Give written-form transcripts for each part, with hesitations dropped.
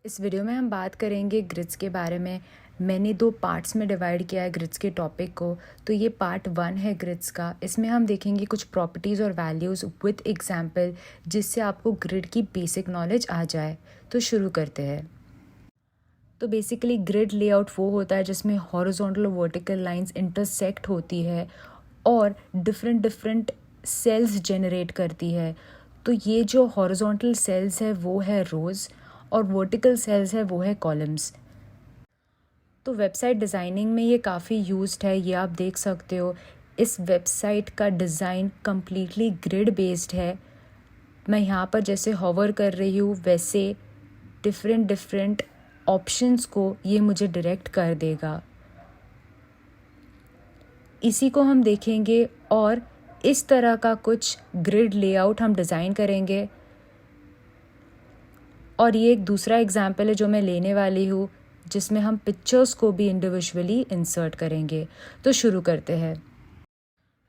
इस वीडियो में हम बात करेंगे ग्रिड्स के बारे में। मैंने 2 पार्ट्स में डिवाइड किया है ग्रिड्स के टॉपिक को। तो ये पार्ट 1 है ग्रिड्स का। इसमें हम देखेंगे कुछ प्रॉपर्टीज़ और वैल्यूज़ विद एग्जांपल, जिससे आपको ग्रिड की बेसिक नॉलेज आ जाए। तो शुरू करते हैं। तो बेसिकली ग्रिड लेआउट वो होता है जिसमें हॉरिजॉन्टल और वर्टिकल लाइंस इंटरसेक्ट होती है और डिफरेंट सेल्स जनरेट करती है। तो ये जो हॉरिजॉन्टल सेल्स है वो है रोज़ और वर्टिकल सेल्स है वो है कॉलम्स। तो वेबसाइट डिज़ाइनिंग में ये काफ़ी यूज्ड है, ये आप देख सकते हो। इस वेबसाइट का डिज़ाइन कम्प्लीटली ग्रिड बेस्ड है। मैं यहाँ पर जैसे हॉवर कर रही हूँ वैसे डिफरेंट ऑप्शंस को ये मुझे डायरेक्ट कर देगा। इसी को हम देखेंगे और इस तरह का कुछ ग्रिड लेआउट हम डिज़ाइन करेंगे। और ये एक दूसरा एग्जाम्पल है जो मैं लेने वाली हूँ, जिसमें हम पिक्चर्स को भी इंडिविजुअली इंसर्ट करेंगे। तो शुरू करते हैं।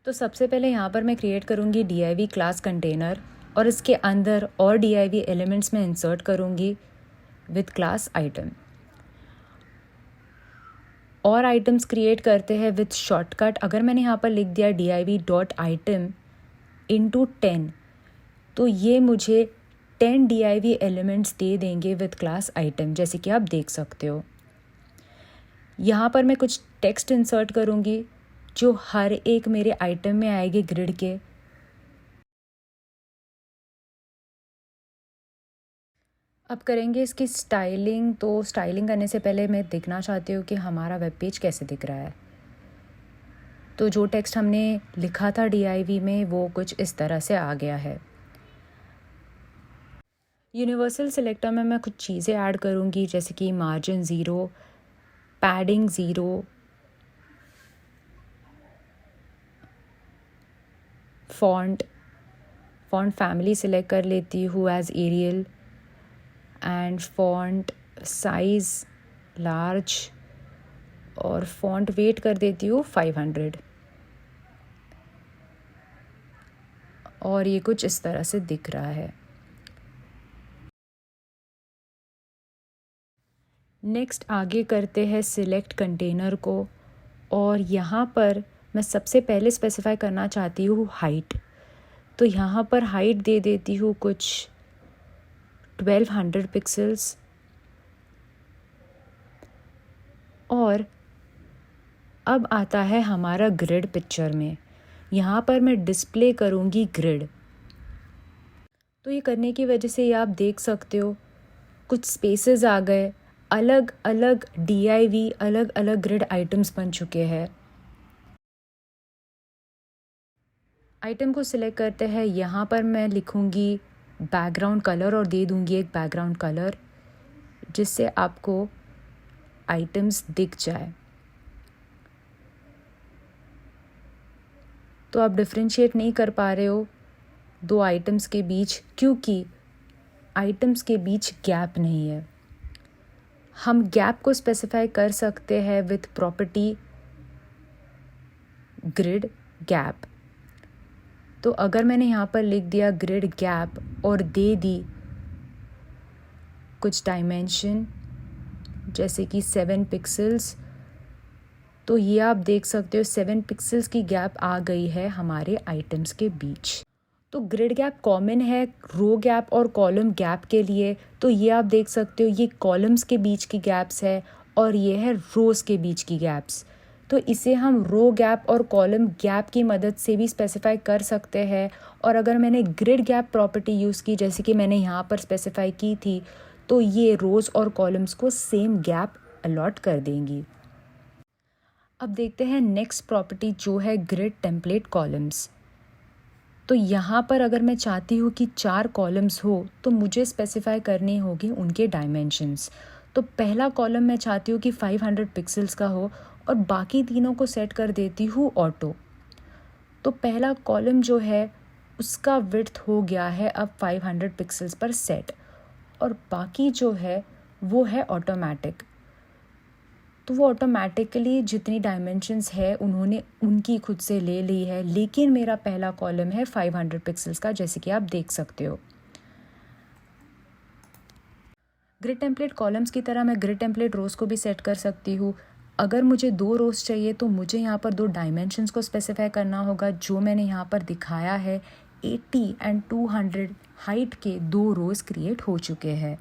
तो सबसे पहले यहाँ पर मैं क्रिएट करूँगी div क्लास कंटेनर और इसके अंदर और div एलिमेंट्स में इंसर्ट करूँगी विद क्लास आइटम। और आइटम्स क्रिएट करते हैं विद शॉर्टकट। अगर मैंने यहाँ पर लिख दिया div.item into 10, तो ये मुझे 10 div एलिमेंट्स दे देंगे विद क्लास आइटम, जैसे कि आप देख सकते हो। यहाँ पर मैं कुछ टेक्स्ट इंसर्ट करूँगी जो हर एक मेरे आइटम में आएगी ग्रिड के। अब करेंगे इसकी स्टाइलिंग। तो स्टाइलिंग करने से पहले मैं देखना चाहती हूँ कि हमारा वेब पेज कैसे दिख रहा है। तो जो टेक्स्ट हमने लिखा था div में वो कुछ इस तरह से आ गया है। यूनिवर्सल सिलेक्टर में मैं कुछ चीज़ें ऐड करूँगी, जैसे कि margin 0, padding 0, font family select कर लेती हूँ as Arial, and font size large, और फॉन्ट वेट कर देती हूँ 500। और ये कुछ इस तरह से दिख रहा है। नेक्स्ट आगे करते हैं सिलेक्ट कंटेनर को, और यहाँ पर मैं सबसे पहले स्पेसिफाई करना चाहती हूँ हाइट। तो यहाँ पर हाइट दे देती हूँ कुछ 1200 पिक्सल्स। और अब आता है हमारा ग्रिड पिक्चर में। यहाँ पर मैं डिस्प्ले करूँगी ग्रिड। तो ये करने की वजह से ये आप देख सकते हो कुछ स्पेसेस आ गए, अलग अलग div अलग अलग ग्रिड आइटम्स बन चुके हैं। आइटम को सिलेक्ट करते हैं। यहाँ पर मैं लिखूँगी बैकग्राउंड कलर और दे दूँगी एक बैकग्राउंड कलर, जिससे आपको आइटम्स दिख जाए। तो आप डिफ्रेंशिएट नहीं कर पा रहे हो 2 आइटम्स के बीच, क्योंकि आइटम्स के बीच गैप नहीं है। हम गैप को स्पेसिफाई कर सकते हैं विथ प्रॉपर्टी ग्रिड गैप। तो अगर मैंने यहाँ पर लिख दिया ग्रिड गैप और दे दी कुछ डायमेंशन, जैसे कि 7 पिक्सल्स, तो ये आप देख सकते हो 7 पिक्सल्स की गैप आ गई है हमारे आइटम्स के बीच। तो ग्रिड गैप कॉमन है रो गैप और कॉलम गैप के लिए। तो ये आप देख सकते हो ये कॉलम्स के बीच की गैप्स है और ये है रोज़ के बीच की गैप्स। तो इसे हम रो गैप और कॉलम गैप की मदद से भी स्पेसिफाई कर सकते हैं। और अगर मैंने ग्रिड गैप प्रॉपर्टी यूज़ की, जैसे कि मैंने यहाँ पर स्पेसिफाई की थी, तो ये रोज़ और कॉलम्स को सेम गैप अलॉट कर देंगी। अब देखते हैं नेक्स्ट प्रॉपर्टी, जो है ग्रिड टेम्पलेट कॉलम्स। तो यहाँ पर अगर मैं चाहती हूँ कि 4 कॉलम्स हो, तो मुझे स्पेसिफाई करनी होगी उनके डायमेंशंस। तो पहला कॉलम मैं चाहती हूँ कि 500 पिक्सल्स का हो और बाकी तीनों को सेट कर देती हूँ ऑटो। तो पहला कॉलम जो है उसका विड्थ हो गया है अब 500 पिक्सल्स पर सेट, और बाकी जो है वो है ऑटोमेटिक। तो वो ऑटोमेटिकली जितनी डायमेंशंस है उन्होंने उनकी खुद से ले ली है, लेकिन मेरा पहला कॉलम है 500 पिक्सल्स का, जैसे कि आप देख सकते हो। ग्रिड टेम्पलेट कॉलम्स की तरह मैं ग्रिड टेम्पलेट रोज़ को भी सेट कर सकती हूँ। अगर मुझे 2 रोज़ चाहिए तो मुझे यहाँ पर 2 डायमेंशंस को स्पेसिफाई करना होगा, जो मैंने यहाँ पर दिखाया है। 80 एंड 200 हाइट के 2 रोज़ क्रिएट हो चुके हैं।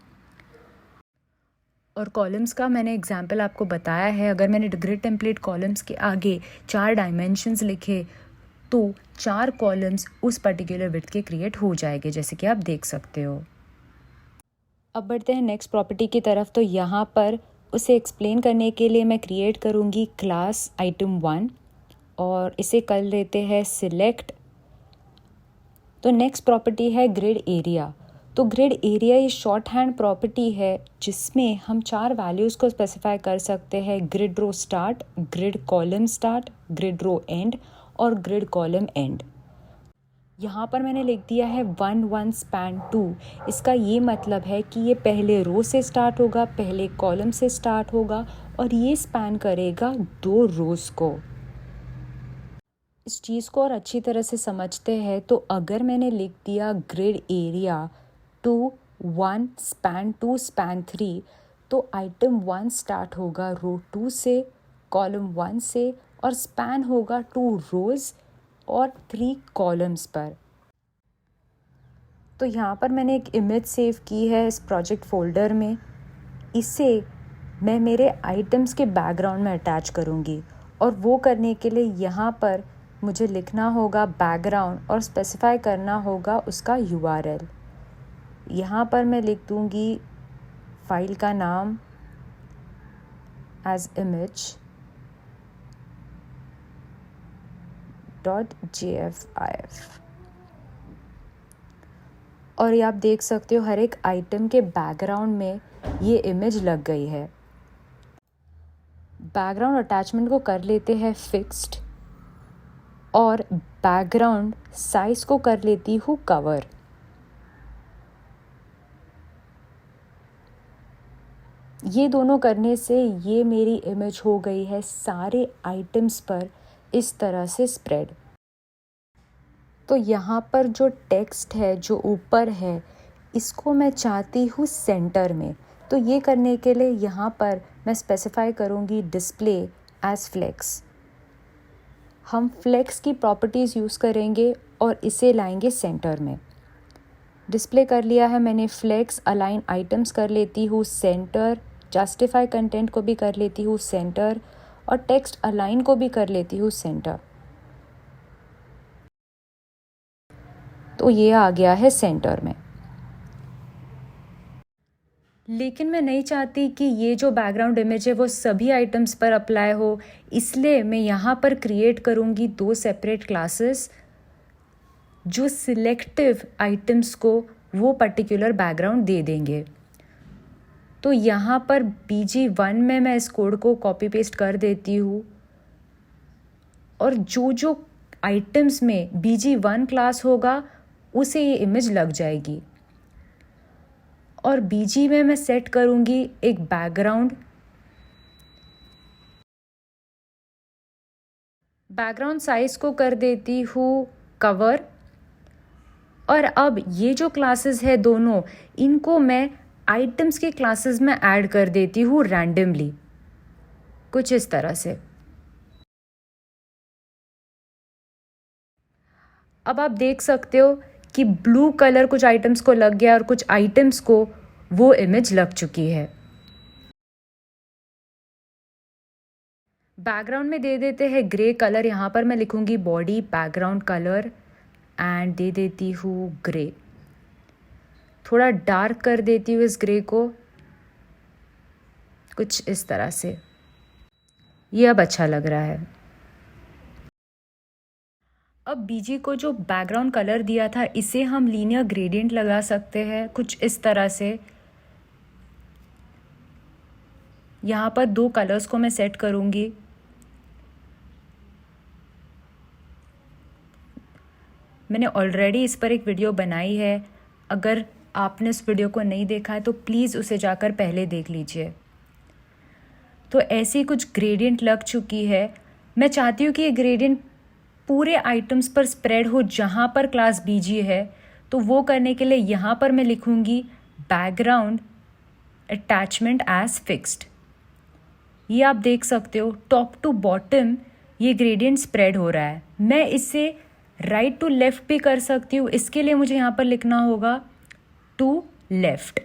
और कॉलम्स का मैंने एग्जांपल आपको बताया है। अगर मैंने ग्रिड टेम्पलेट कॉलम्स के आगे 4 डायमेंशंस लिखे तो 4 कॉलम्स उस पर्टिकुलर विड्थ के क्रिएट हो जाएंगे, जैसे कि आप देख सकते हो। अब बढ़ते हैं नेक्स्ट प्रॉपर्टी की तरफ। तो यहाँ पर उसे एक्सप्लेन करने के लिए मैं क्रिएट करूँगी क्लास आइटम 1 और इसे कर लेते हैं सिलेक्ट। तो नेक्स्ट प्रॉपर्टी है ग्रिड एरिया। तो ग्रिड एरिया ये शॉर्ट हैंड प्रॉपर्टी है जिसमें हम 4 वैल्यूज़ को स्पेसिफाई कर सकते हैं। Grid row start, grid column start, grid row end और ग्रिड कॉलम एंड। यहाँ पर मैंने लिख दिया है 1 1 स्पैन 2। इसका ये मतलब है कि ये पहले रो से स्टार्ट होगा, पहले कॉलम से स्टार्ट होगा और ये स्पैन करेगा 2 रोज़ को। इस चीज़ को और अच्छी तरह से समझते हैं तो अगर मैंने लिख दिया ग्रिड एरिया 2 1 स्पैन 2 स्पैन 3, तो आइटम 1 स्टार्ट होगा रो 2 से, कॉलम 1 से और स्पैन होगा 2 रोज़ और 3 कॉलम्स पर। तो यहाँ पर मैंने एक इमेज सेव की है इस प्रोजेक्ट फोल्डर में। इसे मैं मेरे आइटम्स के बैकग्राउंड में अटैच करूँगी और वो करने के लिए यहाँ पर मुझे लिखना होगा बैकग्राउंड और स्पेसिफाई करना होगा उसका URL। यहाँ पर मैं लिख दूँगी फाइल का नाम एज image.jfif और ये आप देख सकते हो हर एक आइटम के बैकग्राउंड में ये इमेज लग गई है। बैकग्राउंड अटैचमेंट को कर लेते हैं फिक्स्ड और बैकग्राउंड साइज को कर लेती हूँ कवर। ये दोनों करने से ये मेरी इमेज हो गई है सारे आइटम्स पर इस तरह से स्प्रेड। तो यहाँ पर जो टेक्स्ट है जो ऊपर है इसको मैं चाहती हूँ सेंटर में। तो ये करने के लिए यहाँ पर मैं स्पेसिफाई करूँगी डिस्प्ले एज फ्लेक्स। हम फ्लेक्स की प्रॉपर्टीज़ यूज़ करेंगे और इसे लाएंगे सेंटर में। डिस्प्ले कर लिया है मैंने फ्लेक्स, अलाइन आइटम्स कर लेती हूँ सेंटर, जस्टिफाई कंटेंट को भी कर लेती हूँ सेंटर और टेक्स्ट अलाइन को भी कर लेती हूँ सेंटर। तो ये आ गया है सेंटर में। लेकिन मैं नहीं चाहती कि ये जो बैकग्राउंड इमेज है वो सभी आइटम्स पर अप्लाई हो, इसलिए मैं यहाँ पर क्रिएट करूँगी 2 सेपरेट क्लासेस जो सिलेक्टिव आइटम्स को वो पर्टिकुलर बैकग्राउंड दे देंगे। तो यहाँ पर BG1 में मैं इस कोड को कॉपी पेस्ट कर देती हूँ और जो जो आइटम्स में BG1 क्लास होगा उसे ये इमेज लग जाएगी। और BG में मैं सेट करूँगी एक बैकग्राउंड साइज को कर देती हूँ कवर। और अब ये जो क्लासेस है दोनों, इनको मैं आइटम्स के क्लासेस में ऐड कर देती हूँ रैंडमली, कुछ इस तरह से। अब आप देख सकते हो कि ब्लू कलर कुछ आइटम्स को लग गया और कुछ आइटम्स को वो इमेज लग चुकी है। बैकग्राउंड में दे देते हैं ग्रे कलर। यहाँ पर मैं लिखूँगी body background colour and they देती हूँ ग्रे। थोड़ा डार्क कर देती हूँ इस ग्रे को, कुछ इस तरह से। ये अब अच्छा लग रहा है। अब BG को जो बैकग्राउंड कलर दिया था इसे हम लीनियर ग्रेडियंट लगा सकते हैं, कुछ इस तरह से। यहाँ पर 2 कलर्स को मैं सेट करूँगी। मैंने ऑलरेडी इस पर एक वीडियो बनाई है, अगर आपने उस वीडियो को नहीं देखा है तो प्लीज़ उसे जाकर पहले देख लीजिए। तो ऐसी कुछ ग्रेडियंट लग चुकी है। मैं चाहती हूँ कि ये ग्रेडियंट पूरे आइटम्स पर स्प्रेड हो जहाँ पर क्लास BG है। तो वो करने के लिए यहाँ पर मैं लिखूँगी बैकग्राउंड अटैचमेंट एज फिक्स्ड। ये आप देख सकते हो टॉप टू बॉटम ये ग्रेडियंट स्प्रेड हो रहा है। मैं इसे राइट टू लेफ्ट भी कर सकती हूँ, इसके लिए मुझे यहाँ पर लिखना होगा टू लेफ्ट।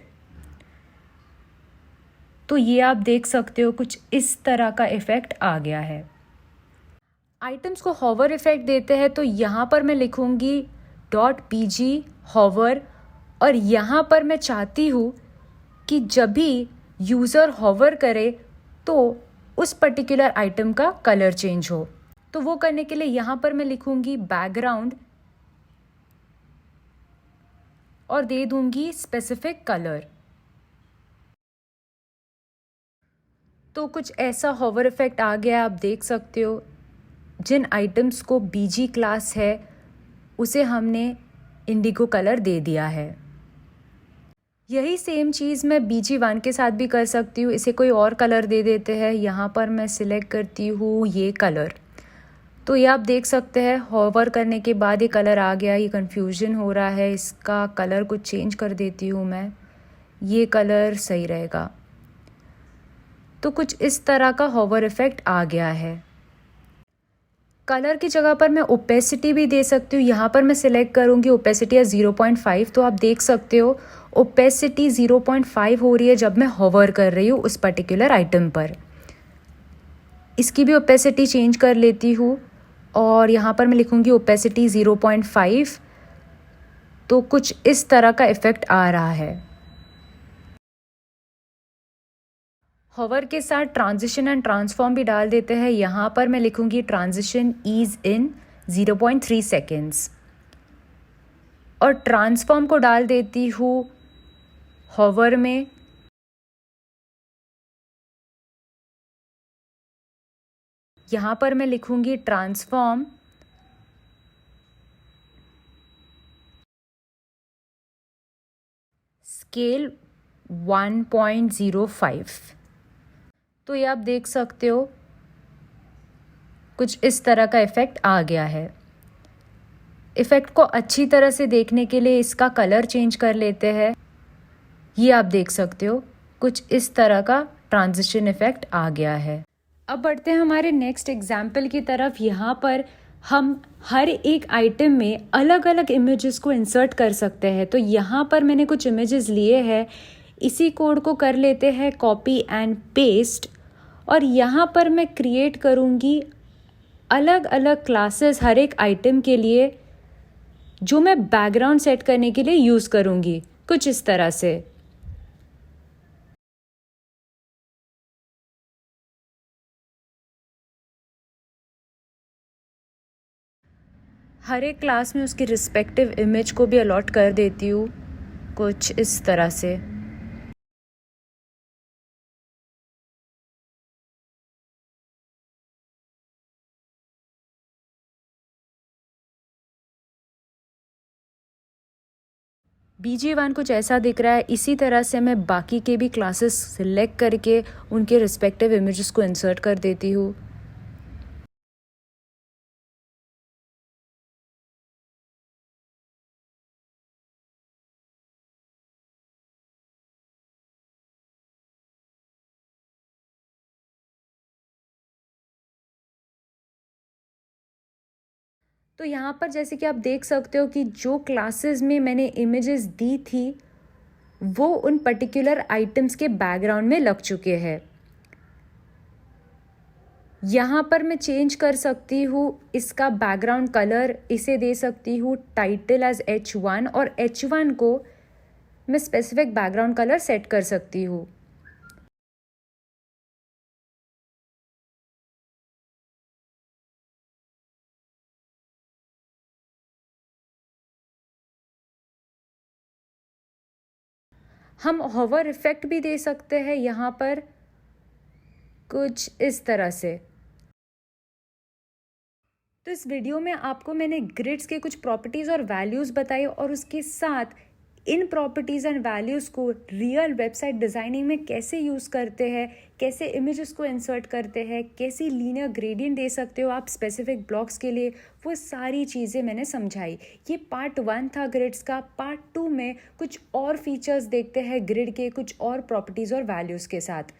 तो ये आप देख सकते हो कुछ इस तरह का इफेक्ट आ गया है। आइटम्स को हॉवर इफेक्ट देते हैं तो यहाँ पर मैं लिखूँगी .pg हॉवर, और यहाँ पर मैं चाहती हूँ कि जब भी यूज़र हॉवर करे तो उस पर्टिकुलर आइटम का कलर चेंज हो। तो वो करने के लिए यहाँ पर मैं लिखूँगी बैकग्राउंड और दे दूँगी स्पेसिफिक कलर। तो कुछ ऐसा हॉवर इफेक्ट आ गया, आप देख सकते हो। जिन आइटम्स को बीजी क्लास है उसे हमने इंडिगो कलर दे दिया है। यही सेम चीज़ मैं BG1 के साथ भी कर सकती हूँ। इसे कोई और कलर दे देते हैं। यहाँ पर मैं सिलेक्ट करती हूँ ये कलर। तो ये आप देख सकते हैं हॉवर करने के बाद ये कलर आ गया। ये कन्फ्यूजन हो रहा है, इसका कलर कुछ चेंज कर देती हूँ मैं, ये कलर सही रहेगा। तो कुछ इस तरह का हॉवर इफेक्ट आ गया है। कलर की जगह पर मैं ओपेसिटी भी दे सकती हूँ। यहाँ पर मैं सिलेक्ट करूँगी ओपेसिटी 0.5। तो आप देख सकते हो ओपेसिटी 0.5 हो रही है जब मैं हॉवर कर रही हूँ उस पर्टिकुलर आइटम पर। इसकी भी ओपेसिटी चेंज कर लेती हूँ और यहाँ पर मैं लिखूँगी ओपेसिटी 0.5। तो कुछ इस तरह का इफेक्ट आ रहा है। हॉवर के साथ ट्रांजिशन एंड ट्रांसफॉर्म भी डाल देते हैं। यहाँ पर मैं लिखूँगी ट्रांजिशन ईज इन 0.3 सेकेंड्स और ट्रांसफॉर्म को डाल देती हूँ हॉवर में। यहाँ पर मैं लिखूँगी ट्रांसफॉर्म स्केल 1.05। तो ये आप देख सकते हो कुछ इस तरह का इफ़ेक्ट आ गया है। इफ़ेक्ट को अच्छी तरह से देखने के लिए इसका कलर चेंज कर लेते हैं। ये आप देख सकते हो कुछ इस तरह का ट्रांजिशन इफ़ेक्ट आ गया है। अब बढ़ते हैं हमारे नेक्स्ट एग्जाम्पल की तरफ। यहाँ पर हम हर एक आइटम में अलग अलग इमेजेस को इंसर्ट कर सकते हैं। तो यहाँ पर मैंने कुछ इमेजेस लिए हैं, इसी कोड को कर लेते हैं कॉपी एंड पेस्ट, और यहाँ पर मैं क्रिएट करूँगी अलग अलग क्लासेस हर एक आइटम के लिए, जो मैं बैकग्राउंड सेट करने के लिए यूज़ करूँगी कुछ इस तरह से। हर एक क्लास में उसकी रिस्पेक्टिव इमेज को भी अलॉट कर देती हूँ कुछ इस तरह से। BG1 कुछ ऐसा दिख रहा है। इसी तरह से मैं बाकी के भी क्लासेस सिलेक्ट करके उनके रिस्पेक्टिव इमेजेस को इंसर्ट कर देती हूँ। तो यहाँ पर जैसे कि आप देख सकते हो कि जो क्लासेस में मैंने इमेजेस दी थी वो उन पर्टिकुलर आइटम्स के बैकग्राउंड में लग चुके हैं। यहाँ पर मैं चेंज कर सकती हूँ इसका बैकग्राउंड कलर, इसे दे सकती हूँ टाइटल एज H1 और H1 को मैं स्पेसिफिक बैकग्राउंड कलर सेट कर सकती हूँ। हम हॉवर इफेक्ट भी दे सकते हैं यहाँ पर कुछ इस तरह से। तो इस वीडियो में आपको मैंने ग्रिड्स के कुछ प्रॉपर्टीज़ और वैल्यूज़ बताई और उसके साथ इन प्रॉपर्टीज़ एंड वैल्यूज़ को रियल वेबसाइट डिज़ाइनिंग में कैसे यूज़ करते हैं, कैसे इमेजेस को इंसर्ट करते हैं, कैसी लीनियर ग्रेडियंट दे सकते हो आप स्पेसिफिक ब्लॉक्स के लिए, वो सारी चीज़ें मैंने समझाई। ये पार्ट 1 था ग्रिड्स का। पार्ट 2 में कुछ और फीचर्स देखते हैं ग्रिड के, कुछ और प्रॉपर्टीज़ और वैल्यूज़ के साथ।